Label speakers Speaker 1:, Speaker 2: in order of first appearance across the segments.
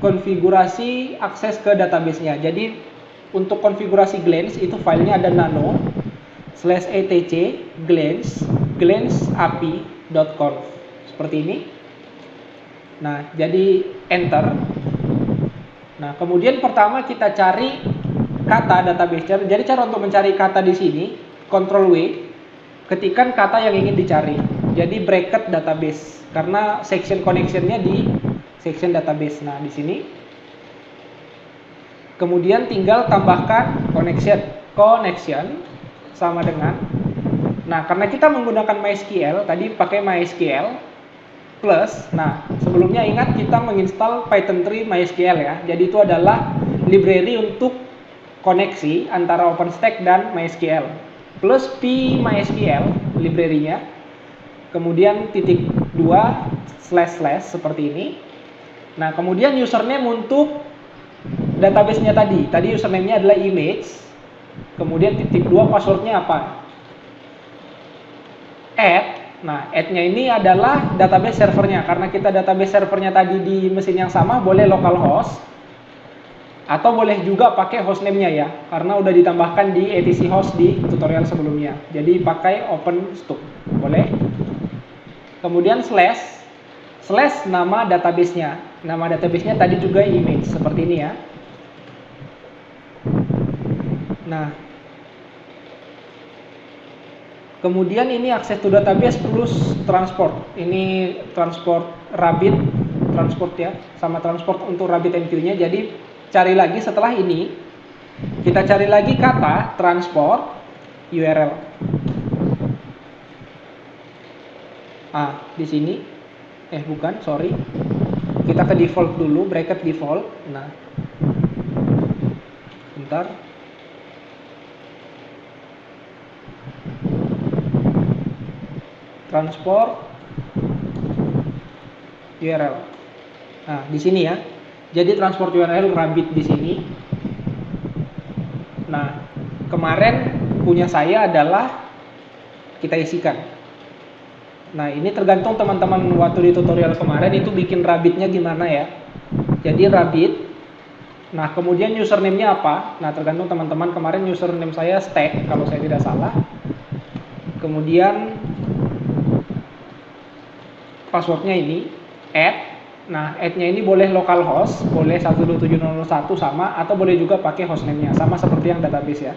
Speaker 1: konfigurasi akses ke database-nya. Jadi untuk konfigurasi Glance itu filenya ada nano/etc glance api.conf seperti ini. Nah, jadi enter. Nah, kemudian pertama kita cari kata database. Jadi cara untuk mencari kata di sini, Ctrl W, ketikkan kata yang ingin dicari. Jadi bracket database karena section connection-nya di section database. Nah, di sini. Kemudian tinggal tambahkan connection sama dengan. Nah, karena kita menggunakan MySQL, tadi pakai MySQL plus. Nah, sebelumnya ingat kita menginstal Python 3 MySQL ya. Jadi itu adalah library untuk koneksi antara OpenStack dan MySQL. Plus pMySQL library-nya. Kemudian !2 // seperti ini. Nah, kemudian username untuk database-nya tadi username-nya adalah image, kemudian !2 password-nya apa? Add-nya ini adalah database servernya, karena kita database servernya tadi di mesin yang sama, boleh localhost, atau boleh juga pakai hostname-nya ya, karena udah ditambahkan di etc host di tutorial sebelumnya, jadi pakai OpenStack, boleh. Kemudian slash nama database-nya, tadi juga image, seperti ini ya. Nah, kemudian ini access to database plus transport. Ini transport Rabbit, transport ya, sama transport untuk RabbitMQ-nya. Jadi cari lagi setelah ini, kita cari lagi kata transport URL. Di sini, bukan, sorry. Kita ke default dulu, bracket default. Nah, bentar. Transport URL. Nah, di sini ya. Jadi transport URL Rabbit di sini. Nah, kemarin punya saya adalah kita isikan. Nah, ini tergantung teman-teman waktu di tutorial kemarin itu bikin Rabbit-nya gimana ya. Jadi Rabbit. Nah, kemudian username-nya apa? Nah, tergantung teman-teman. Kemarin username saya stack kalau saya tidak salah. Kemudian passwordnya ini add. Nah, add-nya ini boleh localhost, boleh 127.0.1 sama, atau boleh juga pakai hostname-nya, sama seperti yang database ya.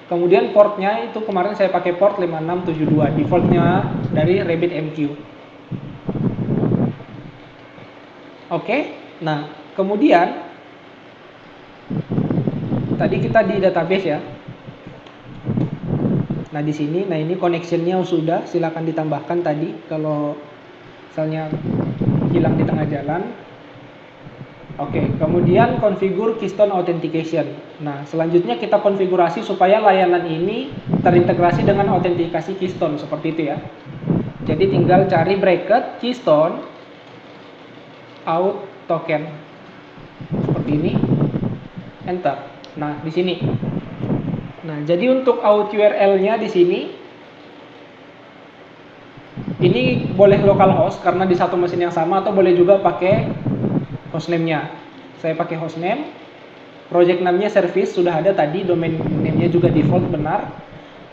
Speaker 1: Kemudian portnya itu kemarin saya pakai port 5672, defaultnya dari RabbitMQ. Oke, nah kemudian tadi kita di database ya. Nah di sini, nah ini connection-nya sudah, silakan ditambahkan tadi kalau misalnya hilang di tengah jalan. Oke, kemudian configure Keystone Authentication. Nah selanjutnya kita konfigurasi supaya layanan ini terintegrasi dengan autentikasi Keystone seperti itu ya. Jadi tinggal cari bracket Keystone Auth Token seperti ini, enter. Nah di sini. Nah, jadi untuk auth URL-nya di sini ini boleh localhost karena di satu mesin yang sama, atau boleh juga pakai hostname-nya. Saya pakai hostname. Project name-nya service sudah ada tadi, domain name-nya juga default benar.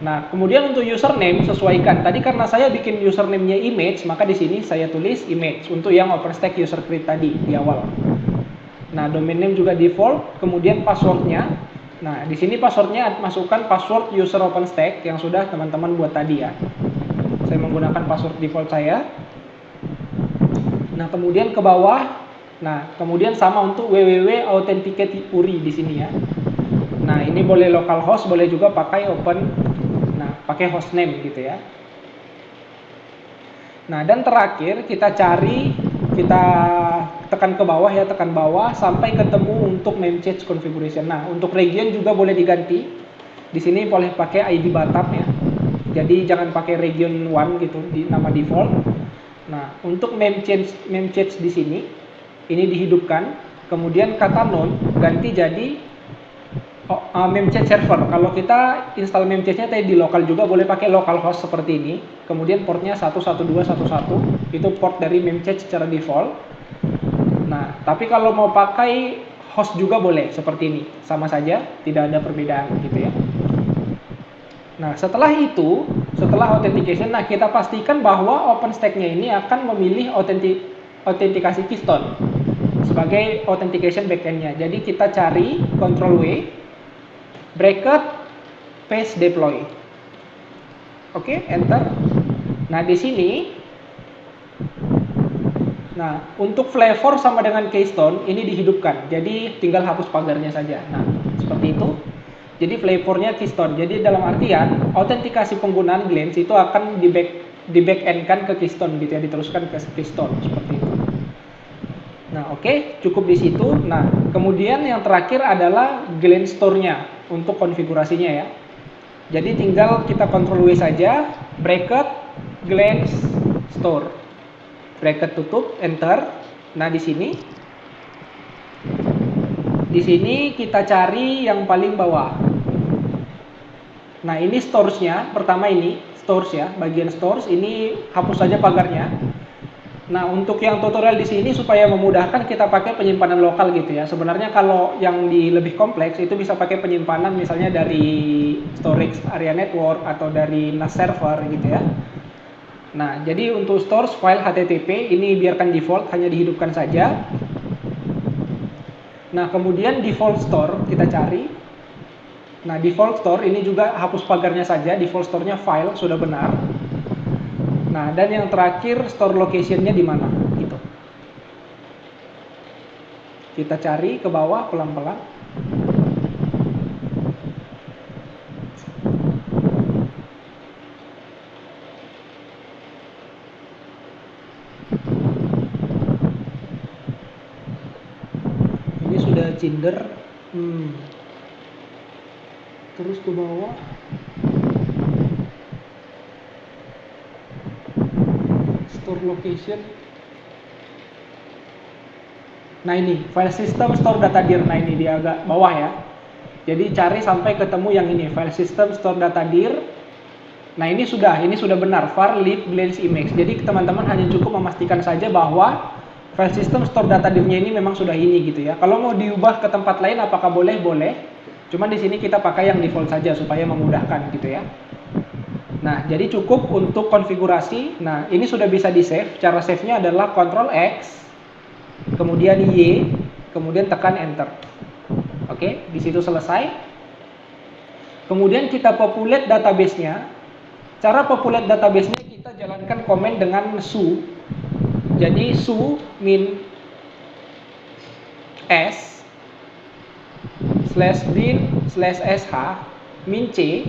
Speaker 1: Nah, kemudian untuk username sesuaikan. Tadi karena saya bikin username-nya image, maka di sini saya tulis image untuk yang OpenStack user create tadi di awal. Nah, domain name juga default, kemudian password-nya. Nah, di sini passwordnya masukkan password user OpenStack yang sudah teman-teman buat tadi ya. Saya menggunakan password default saya. Nah, kemudian ke bawah. Nah, kemudian sama untuk www.authenticate URI di sini ya. Nah, ini boleh localhost, boleh juga pakai pakai hostname gitu ya. Nah, dan terakhir kita tekan ke bawah ya, tekan bawah sampai ketemu untuk name change configuration. Nah, untuk region juga boleh diganti. Di sini boleh pakai ID Batam ya. Jadi jangan pakai region 1 gitu di nama default. Nah, untuk name change di sini ini dihidupkan. Kemudian kata none ganti jadi memchange server. Kalau kita install memchange-nya tadi di lokal juga boleh pakai localhost seperti ini. Kemudian portnya 11211 itu port dari memchange secara default. Nah, tapi kalau mau pakai host juga boleh seperti ini, sama saja, tidak ada perbedaan gitu ya. Nah, setelah itu, setelah authentication, nah kita pastikan bahwa OpenStack-nya ini akan memilih autentikasi Keystone sebagai authentication backend-nya. Jadi kita cari Ctrl W, bracket, paste deploy. Oke, enter. Nah, di sini, nah untuk flavor sama dengan Keystone ini dihidupkan. Jadi tinggal hapus pagarnya saja. Nah, seperti itu. Jadi flavornya Keystone. Jadi dalam artian autentikasi penggunaan Glance itu akan di backend-kan ke Keystone gitu ya, diteruskan ke Keystone seperti itu. Nah, oke, cukup di situ. Nah, kemudian yang terakhir adalah Glance Store-nya untuk konfigurasinya ya. Jadi tinggal kita Ctrl W saja, bracket Glance Store. Bracket tutup, enter. Nah, di sini kita cari yang paling bawah. Nah, ini stores-nya, pertama ini stores ya, bagian stores ini hapus saja pagarnya. Nah, untuk yang tutorial di sini supaya memudahkan kita pakai penyimpanan lokal gitu ya. Sebenarnya kalau yang lebih kompleks itu bisa pakai penyimpanan misalnya dari storage area network atau dari NAS server gitu ya. Nah, jadi untuk stores file HTTP ini biarkan default, hanya dihidupkan saja. Nah, kemudian default store kita cari. Nah, default store ini juga hapus pagarnya saja, default store-nya file sudah benar. Nah, dan yang terakhir store location-nya di mana gitu. Kita cari ke bawah pelan-pelan. Ini sudah cinder. Terus ke bawah. Store location. Nah, ini file system store data dir. Nah, ini di agak bawah ya. Jadi cari sampai ketemu yang ini, file system store data dir. Nah, ini sudah benar, var lib glance image. Jadi teman-teman hanya cukup memastikan saja bahwa file system store data dir-nya ini memang sudah ini gitu ya. Kalau mau diubah ke tempat lain apakah boleh? Boleh. Cuman di sini kita pakai yang default saja supaya memudahkan gitu ya. Nah, jadi cukup untuk konfigurasi. Nah, ini sudah bisa di-save. Cara save-nya adalah Ctrl X, kemudian Y, kemudian tekan Enter. Oke, di situ selesai. Kemudian kita populate database-nya. Cara populate database-nya kita jalankan command dengan su. Jadi su min s /bin/sh min c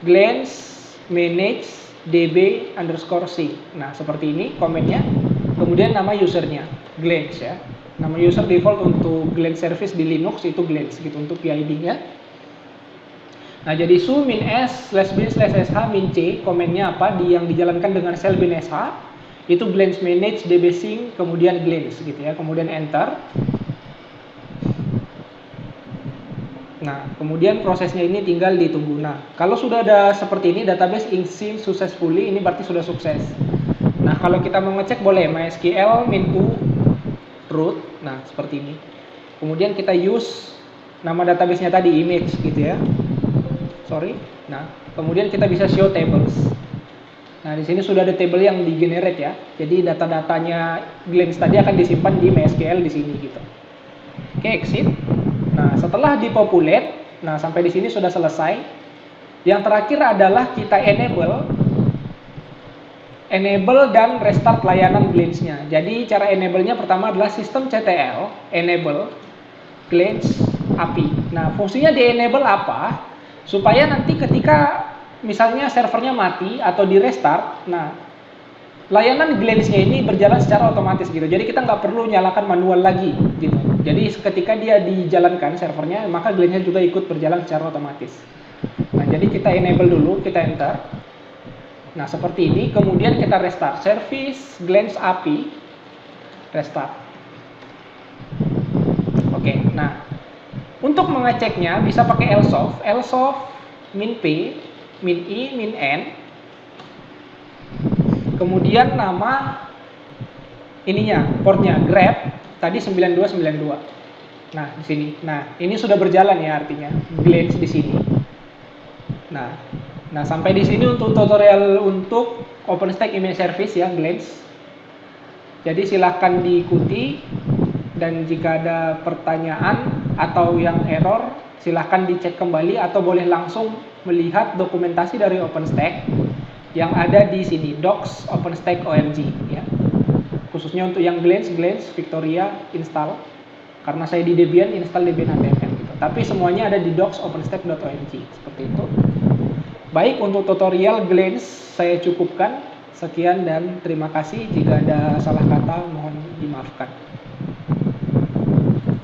Speaker 1: glance manage db_c. Nah, seperti ini komennya. Kemudian nama usernya glance ya. Nama user default untuk glance service di Linux itu glance gitu untuk PID-nya. Nah, jadi su min s /bin/sh min c komennya apa yang dijalankan dengan shell bin sh itu glance manage db_sync kemudian glance gitu ya. Kemudian enter. Nah, kemudian prosesnya ini tinggal ditunggu. Nah, kalau sudah ada seperti ini, database install successfully, ini berarti sudah sukses. Nah, kalau kita mau ngecek boleh MySQL -u root. Nah, seperti ini. Kemudian kita use nama database-nya tadi image gitu ya. Sorry. Nah, kemudian kita bisa show tables. Nah, di sini sudah ada table yang di-generate ya. Jadi data-datanya Glance tadi akan disimpan di MySQL di sini gitu. Oke, exit. Nah, setelah dipopulate, nah sampai di sini sudah selesai. Yang terakhir adalah kita enable dan restart layanan Glance-nya. Jadi cara enable-nya pertama adalah systemctl enable Glance API. Nah, fungsinya di enable apa? Supaya nanti ketika misalnya servernya mati atau di restart, nah layanan Glance-nya ini berjalan secara otomatis gitu. Jadi kita nggak perlu nyalakan manual lagi gitu. Jadi ketika dia dijalankan servernya, maka Glance-nya juga ikut berjalan secara otomatis. Nah, jadi kita enable dulu, kita enter. Nah, seperti ini. Kemudian kita restart. Service Glance API restart. Oke, nah untuk mengeceknya bisa pakai lsoft min p, min i, min n. Kemudian nama ininya, portnya grep tadi 9292. Nah, di sini. Nah, ini sudah berjalan ya artinya Glance di sini. Nah, sampai di sini untuk tutorial untuk OpenStack Image Service ya, Glance. Jadi silahkan diikuti, dan jika ada pertanyaan atau yang error, silahkan dicek kembali atau boleh langsung melihat dokumentasi dari OpenStack yang ada di sini, docs OpenStack ORG ya. Khususnya untuk yang Glance Victoria install. Karena saya di Debian, install Debian HTML gitu. Tapi semuanya ada di docs openstack.org seperti itu. Baik, untuk tutorial Glance saya cukupkan. Sekian dan terima kasih. Jika ada salah kata mohon dimaafkan.